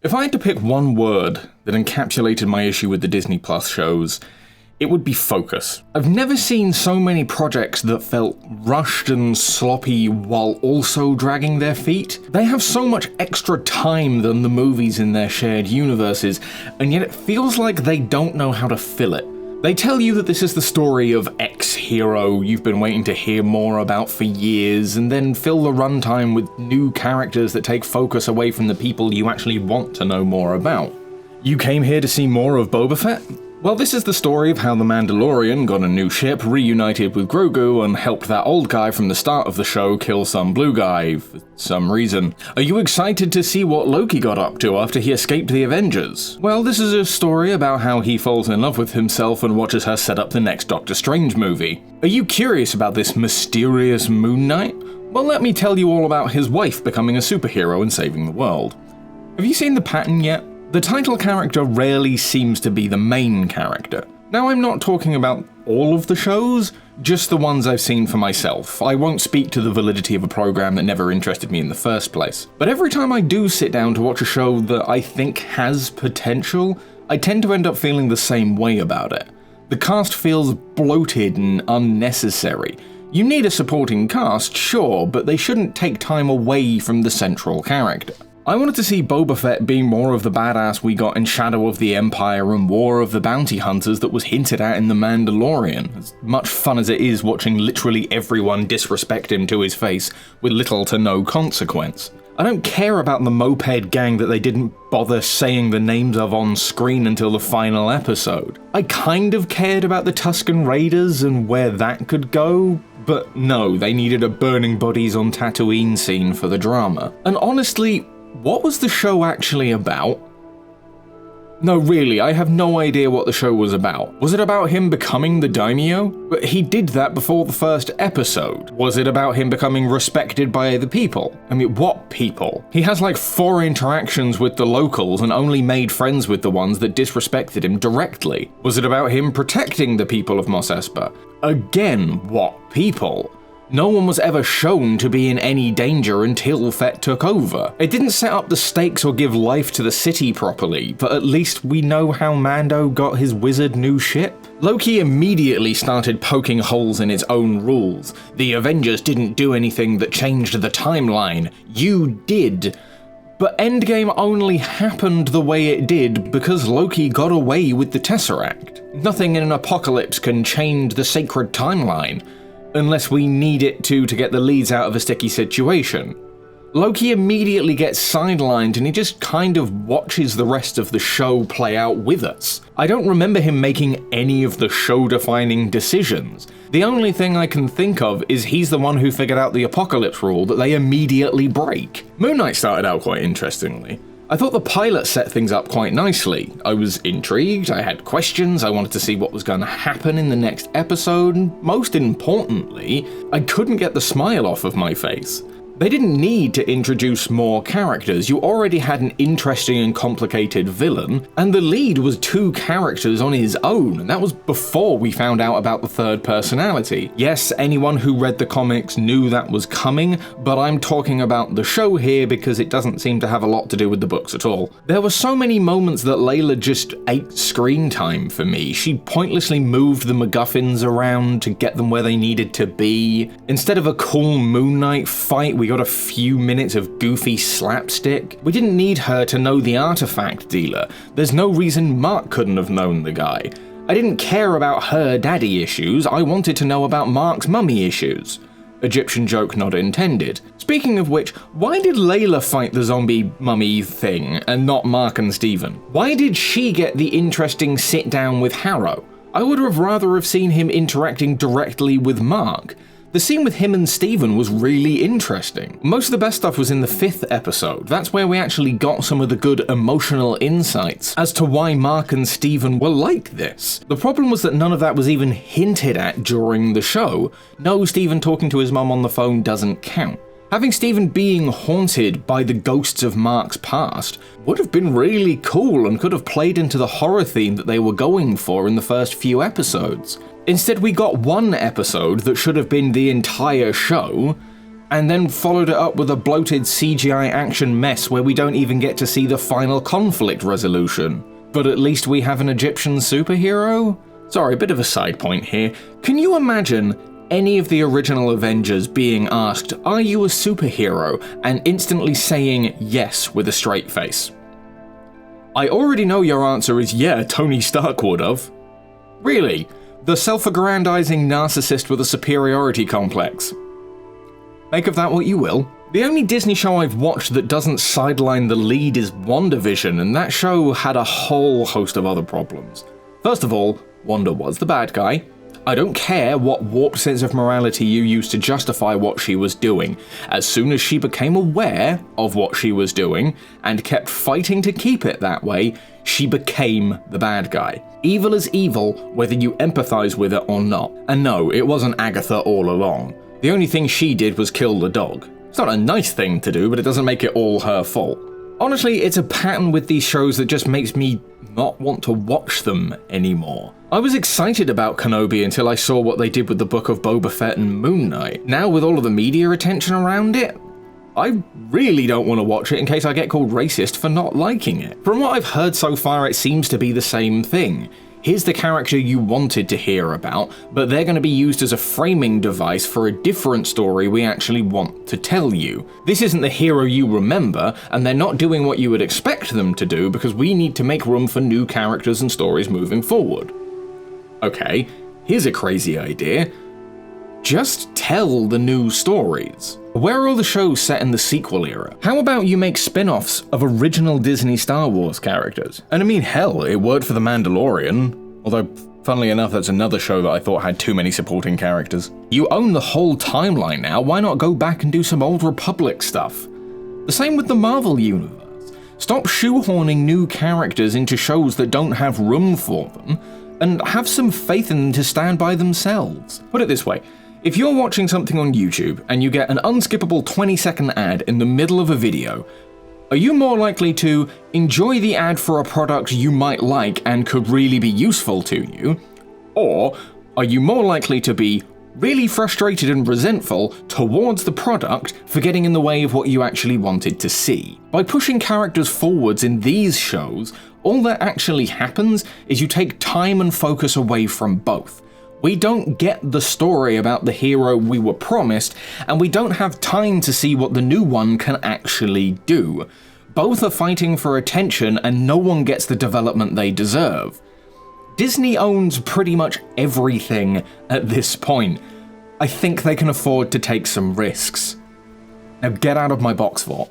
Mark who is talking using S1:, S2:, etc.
S1: If I had to pick one word that encapsulated my issue with the Disney Plus shows, it would be focus. I've never seen so many projects that felt rushed and sloppy while also dragging their feet. They have so much extra time than the movies in their shared universes, and yet it feels like they don't know how to fill it. They tell you that this is the story of X hero you've been waiting to hear more about for years, and then fill the runtime with new characters that take focus away from the people you actually want to know more about. You came here to see more of Boba Fett? Well, this is the story of how the Mandalorian got a new ship, reunited with Grogu, and helped that old guy from the start of the show kill some blue guy for some reason. Are you excited to see what Loki got up to after he escaped the Avengers? Well, this is a story about how he falls in love with himself and watches her set up the next Doctor Strange movie. Are you curious about this mysterious Moon Knight? Well, let me tell you all about his wife becoming a superhero and saving the world. Have you seen the pattern yet? The title character rarely seems to be the main character. Now, I'm not talking about all of the shows, just the ones I've seen for myself. I won't speak to the validity of a program that never interested me in the first place. But every time I do sit down to watch a show that I think has potential, I tend to end up feeling the same way about it. The cast feels bloated and unnecessary. You need a supporting cast, sure, but they shouldn't take time away from the central character. I wanted to see Boba Fett being more of the badass we got in Shadow of the Empire and War of the Bounty Hunters that was hinted at in The Mandalorian, as much fun as it is watching literally everyone disrespect him to his face with little to no consequence. I don't care about the moped gang that they didn't bother saying the names of on screen until the final episode. I kind of cared about the Tusken Raiders and where that could go, but no, they needed a burning bodies on Tatooine scene for the drama. And honestly, what was the show actually about? No, really, I have no idea what the show was about. Was it about him becoming the daimyo? But he did that before the first episode. Was it about him becoming respected by the people? I mean, what people? He has like 4 interactions with the locals and only made friends with the ones that disrespected him directly. Was it about him protecting the people of Mos Espa? Again, what people? No one was ever shown to be in any danger until Fett took over. It didn't set up the stakes or give life to the city properly, but at least we know how Mando got his wizard new ship. Loki immediately started poking holes in its own rules. The Avengers didn't do anything that changed the timeline. You did. But Endgame only happened the way it did because Loki got away with the Tesseract. Nothing in an apocalypse can change the sacred timeline, unless we need it to get the leads out of a sticky situation. Loki immediately gets sidelined and he just kind of watches the rest of the show play out with us. I don't remember him making any of the show-defining decisions. The only thing I can think of is he's the one who figured out the apocalypse rule that they immediately break. Moon Knight started out quite interestingly. I thought the pilot set things up quite nicely. I was intrigued, I had questions, I wanted to see what was going to happen in the next episode, and most importantly, I couldn't get the smile off of my face. They didn't need to introduce more characters. You already had an interesting and complicated villain, and the lead was 2 characters on his own, and that was before we found out about the third personality. Yes, anyone who read the comics knew that was coming, but I'm talking about the show here because it doesn't seem to have a lot to do with the books at all. There were so many moments that Layla just ate screen time for me. She pointlessly moved the MacGuffins around to get them where they needed to be. Instead of a cool Moon Knight fight, we got a few minutes of goofy slapstick. We didn't need her to know the artifact dealer. There's no reason Mark couldn't have known the guy. I didn't care about her daddy issues, I wanted to know about Mark's mummy issues. Egyptian joke not intended. Speaking of which, why did Layla fight the zombie mummy thing and not Mark and Steven? Why did she get the interesting sit down with Harrow? I would have rather have seen him interacting directly with Mark. The scene with him and Steven was really interesting. Most of the best stuff was in the 5th episode. That's where we actually got some of the good emotional insights as to why Mark and Steven were like this. The problem was that none of that was even hinted at during the show. No, Steven talking to his mum on the phone doesn't count. Having Steven being haunted by the ghosts of Mark's past would have been really cool and could have played into the horror theme that they were going for in the first few episodes. Instead, we got one episode that should have been the entire show, and then followed it up with a bloated CGI action mess where we don't even get to see the final conflict resolution. But at least we have an Egyptian superhero? Sorry, bit of a side point here. Can you imagine any of the original Avengers being asked, "Are you a superhero?" and instantly saying yes with a straight face? I already know your answer is yeah, Tony Stark would have. Really? The self-aggrandizing narcissist with a superiority complex. Make of that what you will. The only Disney show I've watched that doesn't sideline the lead is WandaVision, and that show had a whole host of other problems. First of all, Wanda was the bad guy. I don't care what warped sense of morality you used to justify what she was doing. As soon as she became aware of what she was doing, and kept fighting to keep it that way, she became the bad guy. Evil is evil, whether you empathize with it or not. And no, it wasn't Agatha all along. The only thing she did was kill the dog. It's not a nice thing to do, but it doesn't make it all her fault. Honestly, it's a pattern with these shows that just makes me not want to watch them anymore. I was excited about Kenobi until I saw what they did with the Book of Boba Fett and Moon Knight. Now with all of the media attention around it, I really don't want to watch it in case I get called racist for not liking it. From what I've heard so far, it seems to be the same thing. Here's the character you wanted to hear about, but they're going to be used as a framing device for a different story we actually want to tell you. This isn't the hero you remember, and they're not doing what you would expect them to do because we need to make room for new characters and stories moving forward. Okay, here's a crazy idea. Just tell the new stories. Where are all the shows set in the sequel era? How about you make spin-offs of original Disney Star Wars characters? And I mean, hell, it worked for The Mandalorian. Although, funnily enough, that's another show that I thought had too many supporting characters. You own the whole timeline now, why not go back and do some Old Republic stuff? The same with the Marvel Universe. Stop shoehorning new characters into shows that don't have room for them, and have some faith in them to stand by themselves. Put it this way. If you're watching something on YouTube and you get an unskippable 20-second ad in the middle of a video, are you more likely to enjoy the ad for a product you might like and could really be useful to you? Or are you more likely to be really frustrated and resentful towards the product for getting in the way of what you actually wanted to see? By pushing characters forwards in these shows, all that actually happens is you take time and focus away from both. We don't get the story about the hero we were promised, and we don't have time to see what the new one can actually do. Both are fighting for attention, and no one gets the development they deserve. Disney owns pretty much everything at this point. I think they can afford to take some risks. Now get out of my box fort.